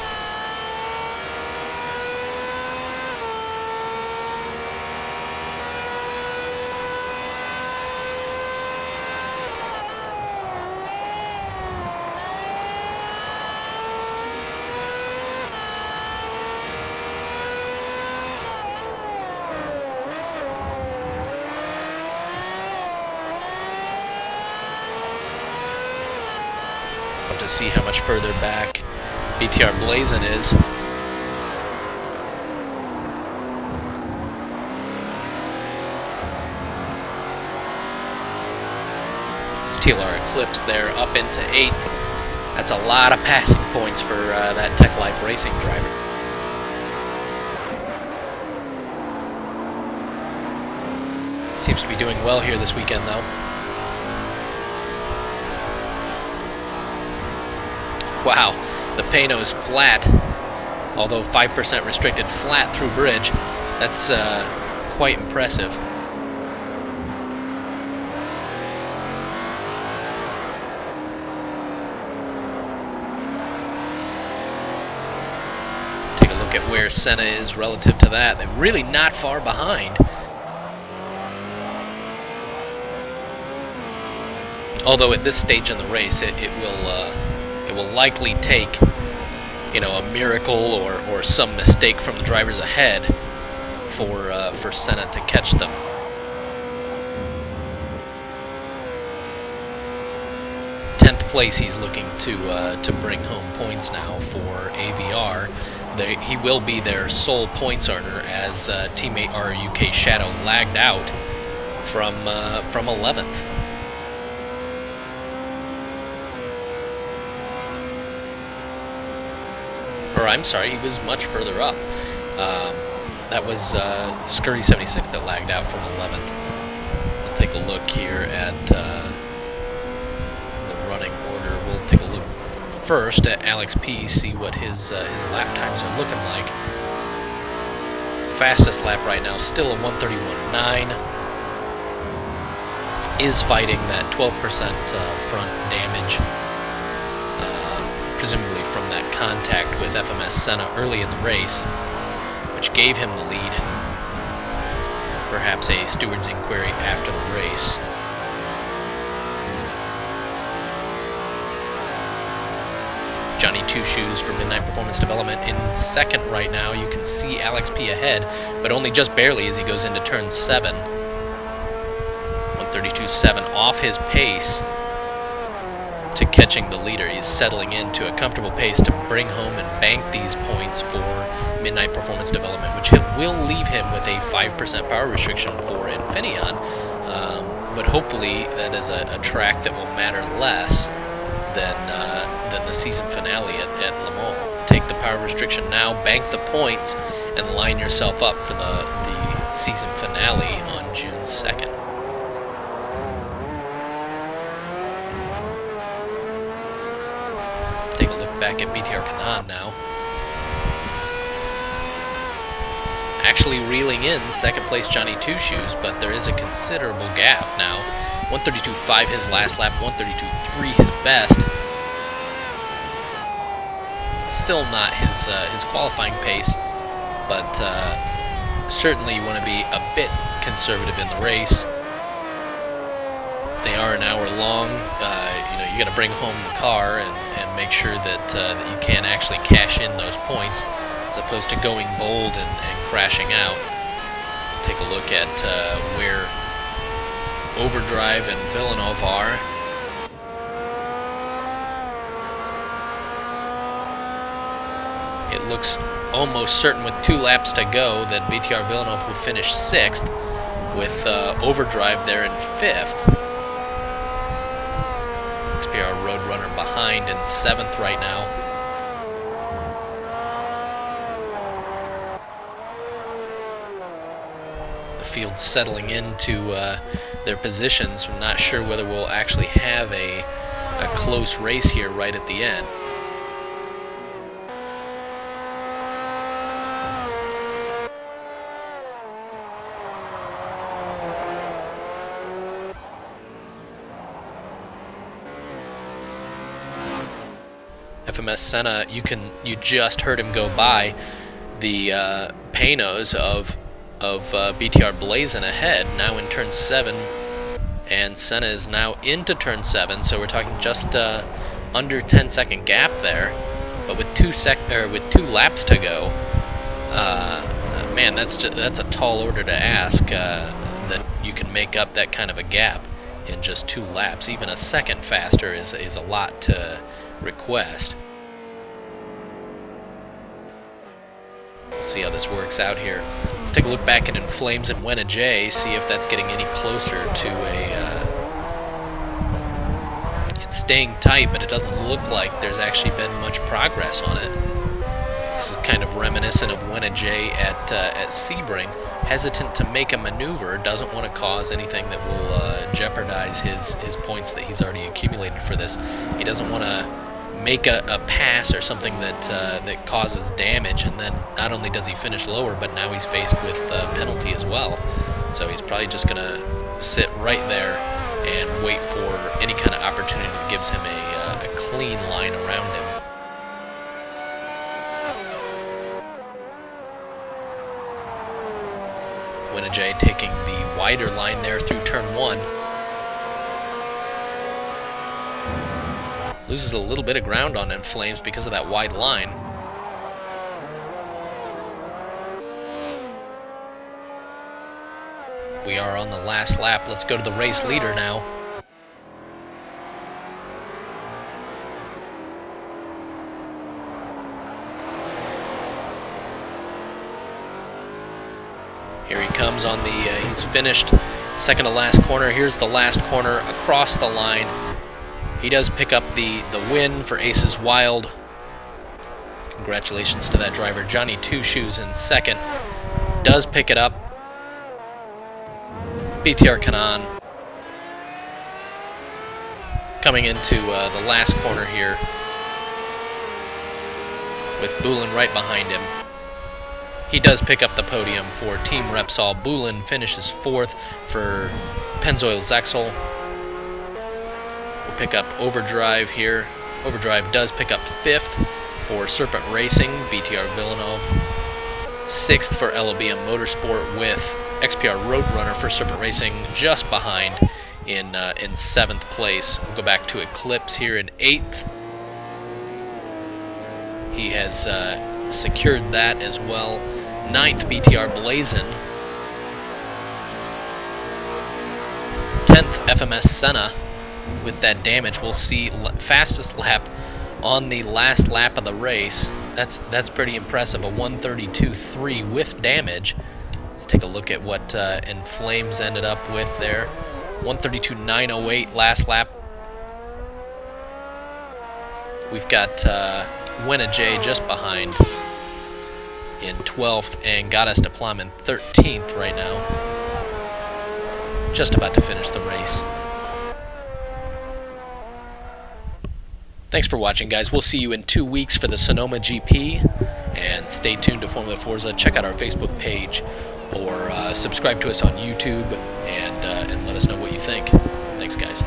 To see how much further back BTR Blazin is. It's TLR Eclipse there up into 8th. That's a lot of passing points for that Tech Life Racing driver. Seems to be doing well here this weekend, though. Wow, the Pano's flat, although 5% restricted flat through bridge. That's quite impressive. Take a look at where Senna is relative to that. They're really not far behind. Although at this stage in the race, it will likely take, you know, a miracle or some mistake from the drivers ahead for Senna to catch them. Place he's looking to bring home points now for AVR. He will be their sole points earner as teammate RUK Shadow lagged out from 11th. Or I'm sorry, he was much further up. That was Scurry 76 that lagged out from 11th. We'll take a look here at the running order. We'll take a look first at Alex P, see what his lap times are looking like. Fastest lap right now, still a 131.9. Is fighting that 12% front damage presumably from that contact with FMS Senna early in the race, which gave him the lead. Perhaps a steward's inquiry after the race. Johnny Two Shoes for Midnight Performance Development in second right now. You can see Alex P ahead, but only just barely as he goes into turn 7. 132.7 off his pace to catching the leader. He's settling into a comfortable pace to bring home and bank these points for Midnight Performance Development, which will leave him with a 5% power restriction for Infineon. But hopefully that is a track that will matter less than the season finale at Le Mans. Take the power restriction now, bank the points, and line yourself up for the season finale on June 2nd. Take a look back at BTR Canaan now. Actually reeling in second place Johnny Two Shoes, but there is a considerable gap now. 132.5 his last lap, 132.3 his best. Still not his qualifying pace, but certainly you want to be a bit conservative in the race. They are an hour long. You got to bring home the car and make sure that you can actually cash in those points, as opposed to going bold and crashing out. Take a look at where Overdrive and Villeneuve are. It looks almost certain with 2 laps to go that BTR Villeneuve will finish 6th, with Overdrive there in 5th. XPR Roadrunner behind in 7th right now. The field settling into their positions. I'm not sure whether we'll actually have a close race here right at the end. FMS Senna, you just heard him go by the panos of BTR blazing ahead, now in turn 7, and Senna is now into turn 7, so we're talking just under 10-second gap there. But with 2 laps to go, man, that's a tall order to ask that you can make up that kind of a gap in just 2 laps. Even a second faster is a lot to request. We'll see how this works out here. Let's take a look back at In Flames and Wenna J, see if that's getting any closer to it's staying tight, but it doesn't look like there's actually been much progress on it. This is kind of reminiscent of Wenna J at Sebring, hesitant to make a maneuver, doesn't want to cause anything that will jeopardize his points that he's already accumulated for this. He doesn't want to make a pass or something that causes damage, and then not only does he finish lower, but now he's faced with a penalty as well. So he's probably just going to sit right there and wait for any kind of opportunity that gives him a clean line around him. Wenna J taking the wider line there through turn 1. Loses a little bit of ground on In Flames because of that wide line. We are on the last lap. Let's go to the race leader now. Here he comes on the, he's finished second to last corner. Here's the last corner across the line. He does pick up the win for Aces Wild. Congratulations to that driver. Johnny Two Shoes in second. Does pick it up. BTR Canaan coming into the last corner here with Boulin right behind him. He does pick up the podium for Team Repsol. Boulin finishes 4th for Pennzoil Zexel. We'll pick up Overdrive here Overdrive does pick up 5th for Serpent Racing, BTR Villeneuve. 6th for LOBM Motorsport, with XPR Roadrunner for Serpent Racing just behind in 7th place. We'll go back to Eclipse here in 8th. He has secured that as well. 9th, BTR Blazin. 10th, FMS Senna. With that damage, we'll see fastest lap on the last lap of the race. That's pretty impressive, a 132.3 with damage. Let's take a look at what In Flames ended up with there. 132.908 last lap. We've got Winna J just behind in 12th, and got us to plumb in 13th right now. Just about to finish the race. Thanks for watching, guys. We'll see you in 2 weeks for the Sonoma GP, and stay tuned to Formula Forza. Check out our Facebook page, or subscribe to us on YouTube, and let us know what you think. Thanks, guys.